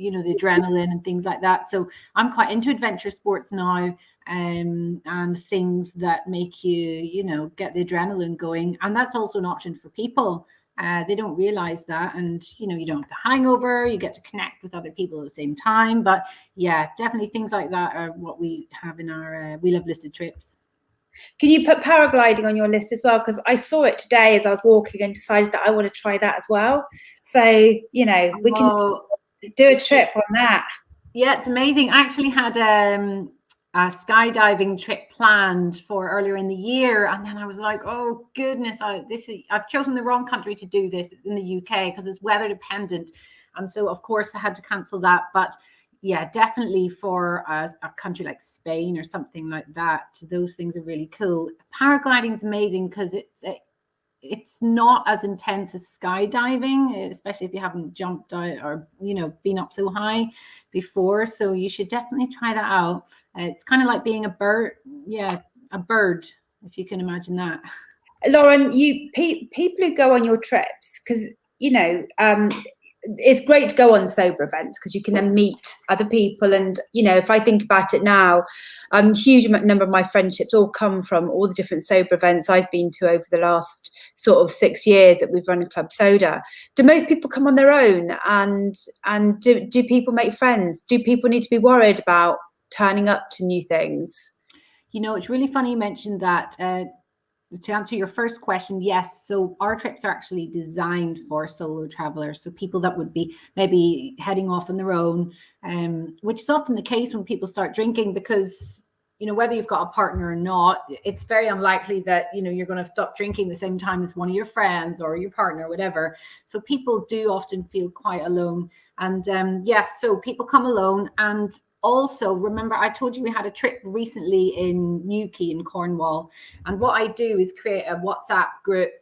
adrenaline and things like that. So I'm quite into adventure sports now, and things that make you get the adrenaline going. And that's also an option for people. They don't realize that, and you don't have the hangover. You get to connect with other people at the same time. But yeah, definitely things like that are what we have in our We Love Lucid trips. Can you put paragliding on your list as well? Because I saw it today as I was walking and decided that I want to try that as well. So, we can do a trip on that. Yeah, it's amazing. I actually had a skydiving trip planned for earlier in the year. And then I was like, oh, goodness, I've chosen the wrong country to do this in the UK because it's weather dependent. And so, of course, I had to cancel that. But yeah, definitely for a country like Spain or something like that, those things are really cool. Paragliding is amazing because it's not as intense as skydiving, especially if you haven't jumped out or been up so high before. So you should definitely try that out. It's kind of like being a bird. Yeah, a bird, if you can imagine that. Lauren, people who go on your trips, because it's great to go on sober events because you can then meet other people. And, if I think about it now, a huge number of my friendships all come from all the different sober events I've been to over the last sort of 6 years that we've run Club Soda. Do most people come on their own? And do people make friends? Do people need to be worried about turning up to new things? It's really funny you mentioned that. To answer your first question, yes. So our trips are actually designed for solo travelers. So people that would be maybe heading off on their own, which is often the case when people start drinking, because, whether you've got a partner or not, it's very unlikely that, you're going to stop drinking the same time as one of your friends or your partner, or whatever. So people do often feel quite alone. And yes, so people come alone. And also, remember, I told you we had a trip recently in Newquay in Cornwall. And what I do is create a WhatsApp group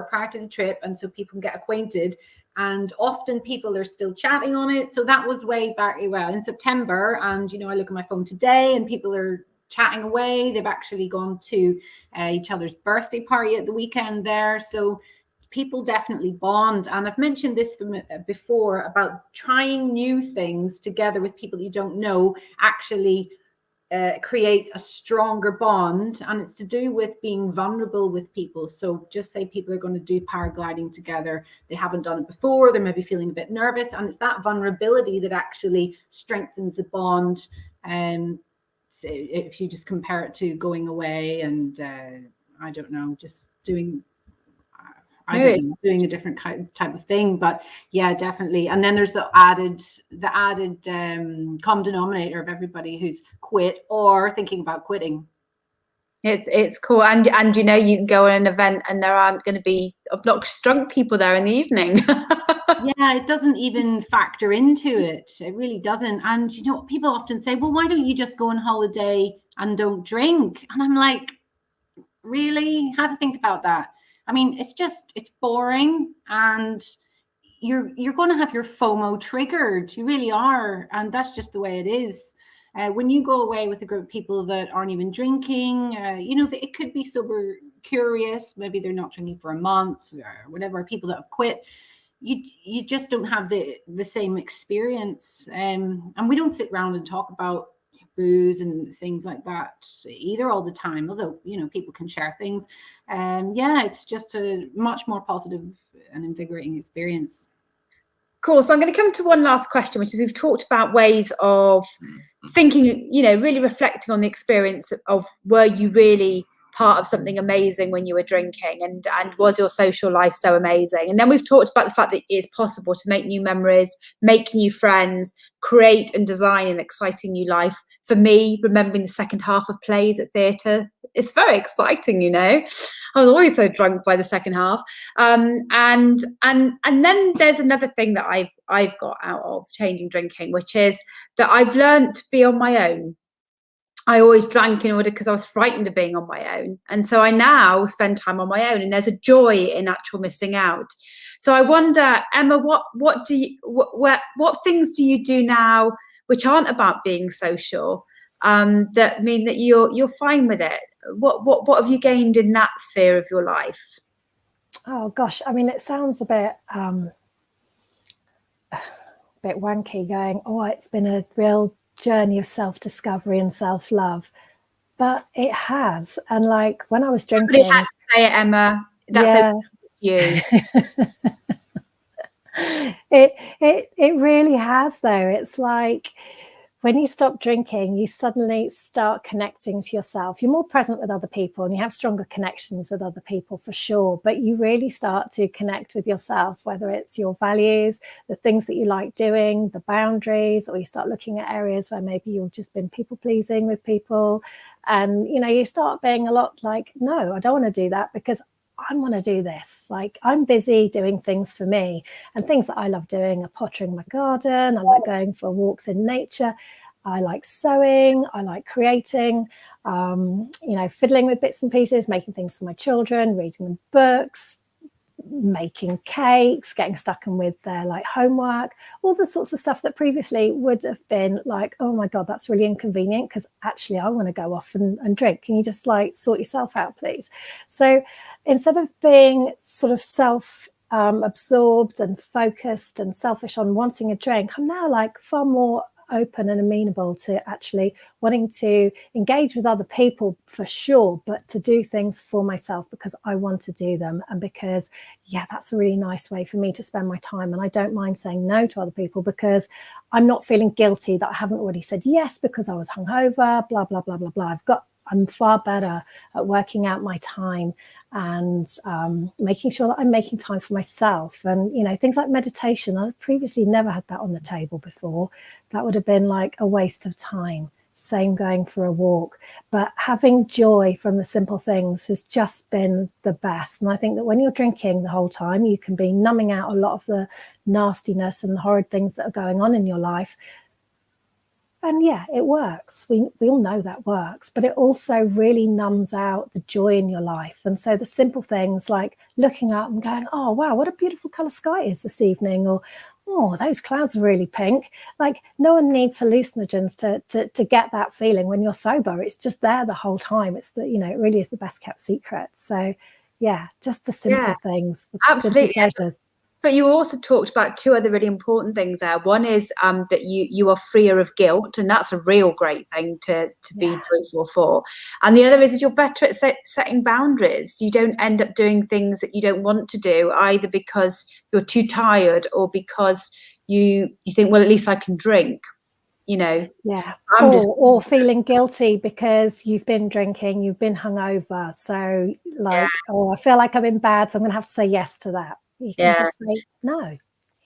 prior to the trip, and so people can get acquainted. And often people are still chatting on it. So that was way back, in September. And, I look at my phone today and people are chatting away. They've actually gone to each other's birthday party at the weekend there. So people definitely bond. And I've mentioned this before about trying new things together with people you don't know actually creates a stronger bond. And it's to do with being vulnerable with people. So just say people are going to do paragliding together. They haven't done it before. They may be feeling a bit nervous. And it's that vulnerability that actually strengthens the bond. So if you just compare it to going away and I don't know, just doing, I don't know, doing a different type of thing. But yeah, definitely. And then there's the added common denominator of everybody who's quit or thinking about quitting. It's cool, and you know, you can go on an event and there aren't going to be obnoxious drunk people there in the evening. Yeah, it doesn't even factor into it. It really doesn't. And you know, people often say, well, why don't you just go on holiday and don't drink? And I'm like, really? Have to think about that. I mean, it's boring, and you're going to have your FOMO triggered. You really are, and that's just the way it is. When you go away with a group of people that aren't even drinking, you know, it could be sober curious. Maybe they're not drinking for a month or whatever. People that have quit, you just don't have the same experience. And we don't sit around and talk about booze and things like that either all the time, although, you know, people can share things. Yeah, it's just a much more positive and invigorating experience. Cool. So I'm going to come to one last question, which is, we've talked about ways of thinking, you know, really reflecting on the experience of, were you really part of something amazing when you were drinking, and was your social life so amazing? And then we've talked about the fact that it is possible to make new memories, make new friends, create and design an exciting new life. For me, remembering the second half of plays at theatre, it's very exciting, you know. I was always so drunk by the second half. And then there's another thing that I've got out of changing drinking, which is that I've learned to be on my own. I always drank in order because I was frightened of being on my own. And so I now spend time on my own, and there's a joy in actual missing out. So I wonder, Emma, what things do you do now which aren't about being social, that mean that you're fine with it? What have you gained in that sphere of your life? Oh gosh, I mean, it sounds a bit wanky going, oh, it's been a real journey of self-discovery and self-love, but it has. And like when I was drinking, somebody had to say it, Emma. That's you. It really has, though. It's like when you stop drinking, you suddenly start connecting to yourself. You're more present with other people and you have stronger connections with other people, for sure. But you really start to connect with yourself, whether it's your values, the things that you like doing, the boundaries, or you start looking at areas where maybe you've just been people pleasing with people. And, you know, you start being a lot like, no, I don't want to do that because I want to do this. Like, I'm busy doing things for me, and things that I love doing are pottering my garden. I like going for walks in nature. I like sewing. I like creating, you know, fiddling with bits and pieces, making things for my children, reading them books, making cakes, getting stuck in with their like homework, all the sorts of stuff that previously would have been like, oh my God, that's really inconvenient because actually I want to go off and drink. Can you just like sort yourself out, please? So instead of being sort of absorbed and focused and selfish on wanting a drink, I'm now like far more open and amenable to actually wanting to engage with other people, for sure, but to do things for myself because I want to do them, and because, yeah, that's a really nice way for me to spend my time. And I don't mind saying no to other people because I'm not feeling guilty that I haven't already said yes because I was hungover, blah, blah, blah, blah, blah. I'm far better at working out my time and making sure that I'm making time for myself. And, you know, things like meditation, I previously never had that on the table before. That would have been like a waste of time. Same going for a walk. But having joy from the simple things has just been the best. And I think that when you're drinking the whole time, you can be numbing out a lot of the nastiness and the horrid things that are going on in your life. And yeah, it works. We all know that works, but it also really numbs out the joy in your life. And so the simple things like looking up and going, oh, wow, what a beautiful colour sky is this evening, or, oh, those clouds are really pink. Like, no one needs hallucinogens to get that feeling when you're sober. It's just there the whole time. It's the, you know, it really is the best kept secret. So yeah, just the simple things, the absolutely. Simple pleasures. But you also talked about two other really important things there. One is that you are freer of guilt, and that's a real great thing to be joyful for. And the other is you're better at setting boundaries. You don't end up doing things that you don't want to do, either because you're too tired or because you think, well, at least I can drink. you know, Yeah. I'm just Or feeling guilty because you've been drinking, you've been hungover. So like, oh, I feel like I'm in bad, so I'm gonna have to say yes to that. You can just say no.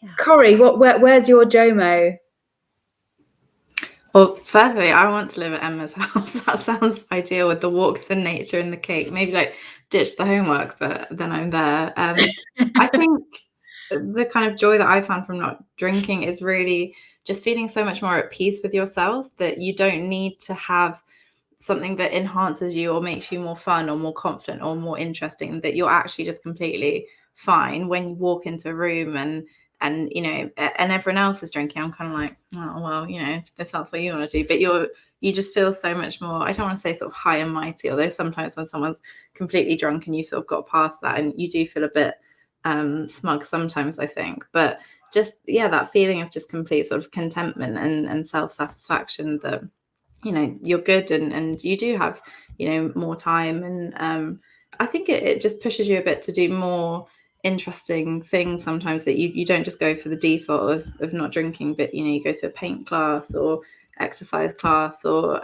Yeah. Corri, where's your JOMO? Well, firstly, I want to live at Emma's house. That sounds ideal with the walks in nature and the cake. Maybe like ditch the homework, but then I'm there. I think the kind of joy that I found from not drinking is really just feeling so much more at peace with yourself, that you don't need to have something that enhances you or makes you more fun or more confident or more interesting, that you're actually just completely fine when you walk into a room and you know, and everyone else is drinking. I'm kind of like, oh well, you know, if that's what you want to do, but you just feel so much more, I don't want to say sort of high and mighty, although sometimes when someone's completely drunk and you sort of got past that, and you do feel a bit smug sometimes, I think. But just, yeah, that feeling of just complete sort of contentment and self-satisfaction that, you know, you're good and you do have, you know, more time. And I think it just pushes you a bit to do more interesting things sometimes, that you don't just go for the default of not drinking, but, you know, you go to a paint class or exercise class or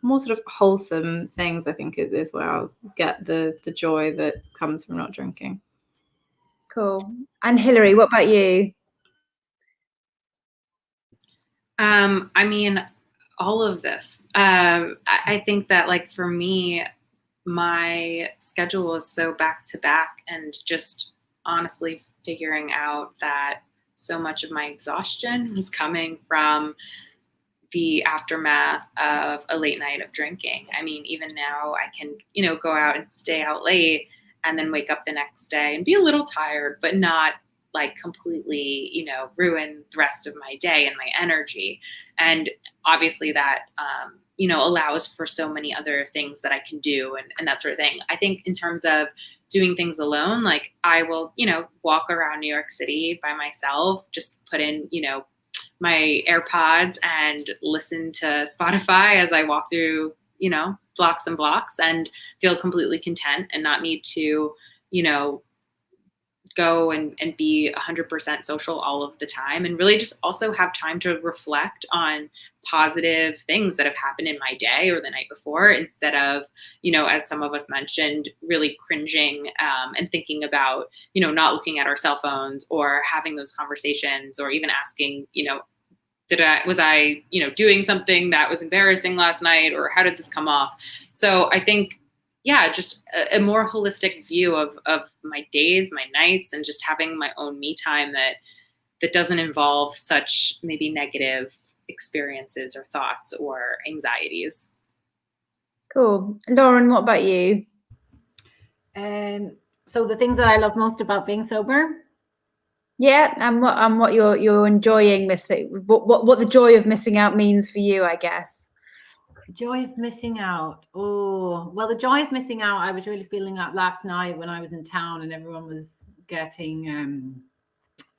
more sort of wholesome things. I think is where I'll get the joy that comes from not drinking. Cool. And Hilary, what about you? I mean, all of this. I think that, like, for me, my schedule is so back to back, and just honestly figuring out that so much of my exhaustion was coming from the aftermath of a late night of drinking. I mean, even now I can, you know, go out and stay out late and then wake up the next day and be a little tired, but not like completely, you know, ruin the rest of my day and my energy. And obviously that, you know, allows for so many other things that I can do and that sort of thing. I think in terms of doing things alone, like I will, you know, walk around New York City by myself, just put in, you know, my AirPods and listen to Spotify as I walk through, you know, blocks and blocks, and feel completely content and not need to, you know, go and be 100% social all of the time, and really just also have time to reflect on positive things that have happened in my day or the night before, instead of, you know, as some of us mentioned, really cringing and thinking about, you know, not looking at our cell phones or having those conversations, or even asking, you know, was I, you know, doing something that was embarrassing last night, or how did this come off? So I think, yeah, just a more holistic view of my days, my nights, and just having my own me time that doesn't involve such maybe negative experiences or thoughts or anxieties. Cool. Lauren, what about you? So the things that I love most about being sober. Yeah, and what you're enjoying missing, what the joy of missing out means for you, I guess. Joy of missing out. Oh, well, the joy of missing out, I was really feeling that last night when I was in town and everyone was getting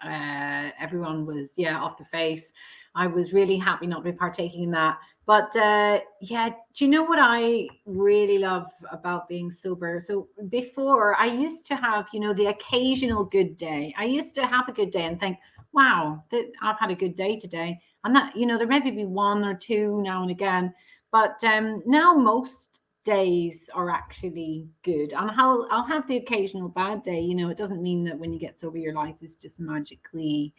everyone was off the face. I was really happy not to be partaking in that. But yeah, do you know what I really love about being sober? So before, I used to have, you know, the occasional good day. I used to have a good day and think, wow, I've had a good day today. And that, you know, there maybe be one or two now and again. But now most days are actually good. And I'll have the occasional bad day. You know, it doesn't mean that when you get sober, your life is just magically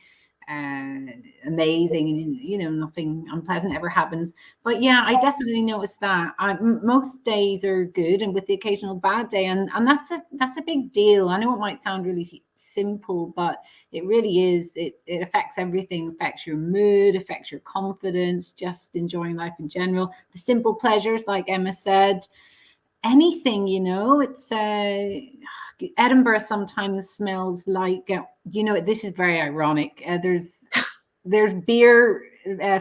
amazing and, you know, nothing unpleasant ever happens. But yeah, I definitely noticed that most days are good, and with the occasional bad day, and that's a big deal. I know it might sound really simple, but it really is. It affects everything. Affects your mood, affects your confidence, just enjoying life in general, the simple pleasures, like Emma said. Anything, you know, it's Edinburgh sometimes smells like, you know, this is very ironic. There's beer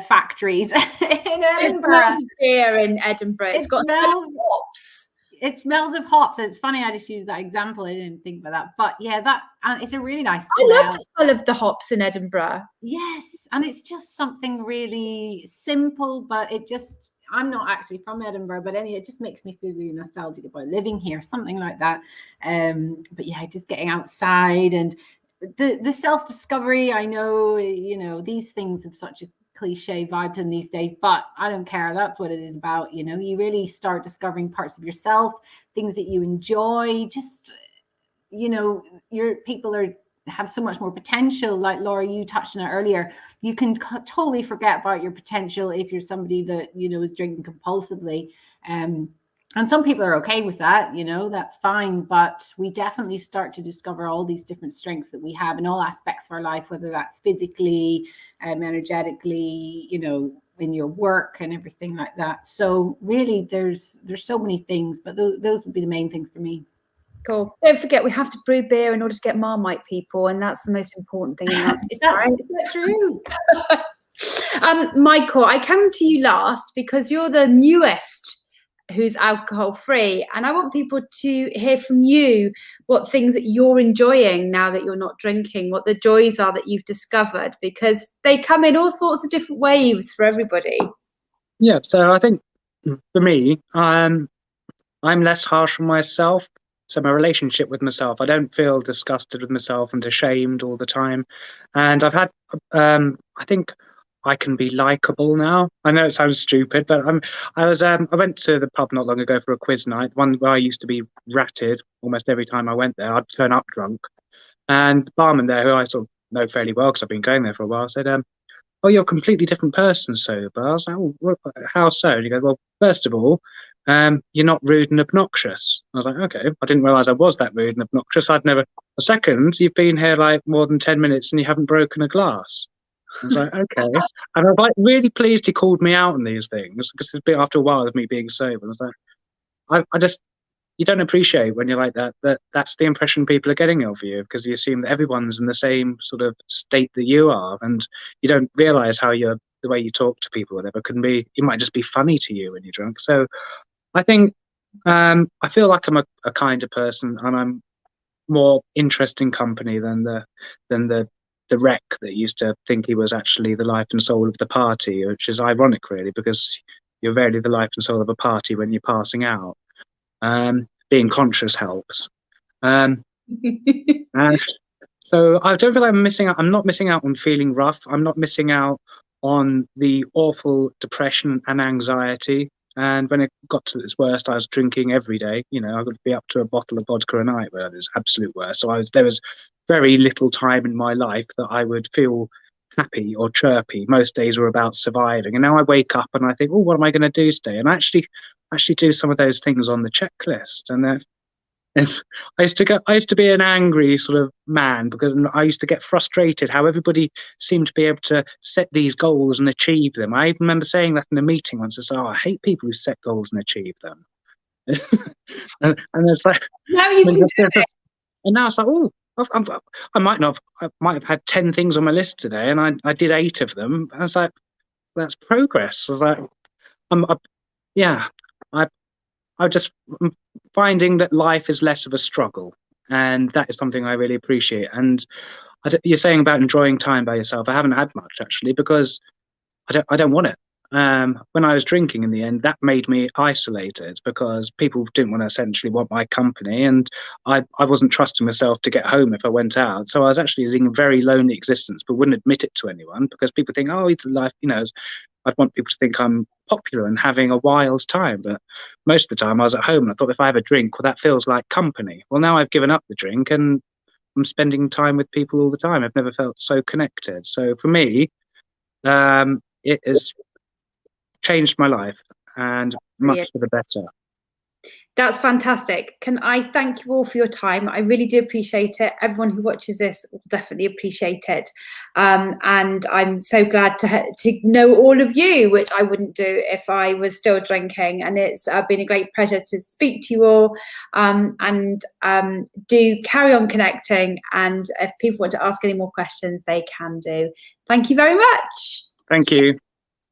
factories in Edinburgh. It smells of beer in Edinburgh. It's got hops. It smells of hops. It's funny, I just used that example. I didn't think about that. But yeah, and it's a really nice smell. I love the smell of the hops in Edinburgh. Yes, and it's just something really simple, but I'm not actually from Edinburgh, but anyway, it just makes me feel really nostalgic about living here, something like that. But yeah, just getting outside and the self-discovery. I know, you know, these things have such a cliche vibe to them these days, but I don't care. That's what it is about. You know, you really start discovering parts of yourself, things that you enjoy. Just, you know, your people have so much more potential. Like Laura, you touched on it earlier. You can totally forget about your potential if you're somebody that, you know, is drinking compulsively. And some people are okay with that, you know, that's fine. But we definitely start to discover all these different strengths that we have in all aspects of our life, whether that's physically, energetically, you know, in your work and everything like that. So really, there's so many things, but those would be the main things for me. Cool. Don't forget, we have to brew beer in order to get Marmite, people, and that's the most important thing in life. Is that true? Michael, I come to you last because you're the newest who's alcohol free, and I want people to hear from you what things that you're enjoying now that you're not drinking, what the joys are that you've discovered, because they come in all sorts of different waves for everybody. Yeah, so I think for me, I'm less harsh on myself. So my relationship with myself, I don't feel disgusted with myself and ashamed all the time. And I've had, I think I can be likable now. I know it sounds stupid, but I went to the pub not long ago for a quiz night, one where I used to be ratted almost every time I went there. I'd turn up drunk. And the barman there, who I sort of know fairly well because I've been going there for a while, said, "Oh, you're a completely different person sober." I was like, "Oh, how so?" And he goes, "Well, first of all, you're not rude and obnoxious." I was like, "Okay." I didn't realise I was that rude and obnoxious. I'd never. Second, you've been here like more than 10 minutes and you haven't broken a glass. I was like, "Okay." And I was like really pleased he called me out on these things, because it's been after a while of me being sober. I was like, I just, you don't appreciate when you're like that, that's the impression people are getting of you, because you assume that everyone's in the same sort of state that you are, and you don't realise how the way you talk to people, whatever, can be, it might just be funny to you when you're drunk. So I think I feel like I'm a kinder person, and I'm more interesting company than the wreck that used to think he was actually the life and soul of the party, which is ironic really, because you're rarely the life and soul of a party when you're passing out. Being conscious helps. And so I don't feel like I'm missing out. I'm not missing out on feeling rough. I'm not missing out on the awful depression and anxiety. And when it got to its worst, I was drinking every day. You know, I could be up to a bottle of vodka a night, where it was absolute worst. So there was very little time in my life that I would feel happy or chirpy. Most days were about surviving. And now I wake up and I think, "Oh, what am I going to do today?" And I actually do some of those things on the checklist. And I used to be an angry sort of man, because I used to get frustrated how everybody seemed to be able to set these goals and achieve them. I even remember saying that in a meeting once. I said, "Oh, I hate people who set goals and achieve them." and it's like, now you can do it. And now it's like, "Oh, I might have had 10 things on my list today, and I did 8 of them." I was like, "That's progress." I was like, I'm just finding that life is less of a struggle, and that is something I really appreciate. And you're saying about enjoying time by yourself. I haven't had much actually, because I don't want it. When I was drinking, in the end, that made me isolated, because people didn't want my company, and I wasn't trusting myself to get home if I went out. So I was actually leading a very lonely existence, but wouldn't admit it to anyone, because people think, "Oh, it's the life," you know. I'd want people to think I'm popular and having a wild time, but most of the time I was at home, and I thought, if I have a drink, well, that feels like company. Well, now I've given up the drink and I'm spending time with people all the time. I've never felt so connected. So for me, it has changed my life, and much for the better. That's fantastic. Can I thank you all for your time? I really do appreciate it. Everyone who watches this will definitely appreciate it. And I'm so glad to know all of you, which I wouldn't do if I was still drinking. And it's been a great pleasure to speak to you all, and do carry on connecting. And if people want to ask any more questions, they can do. Thank you very much. Thank you.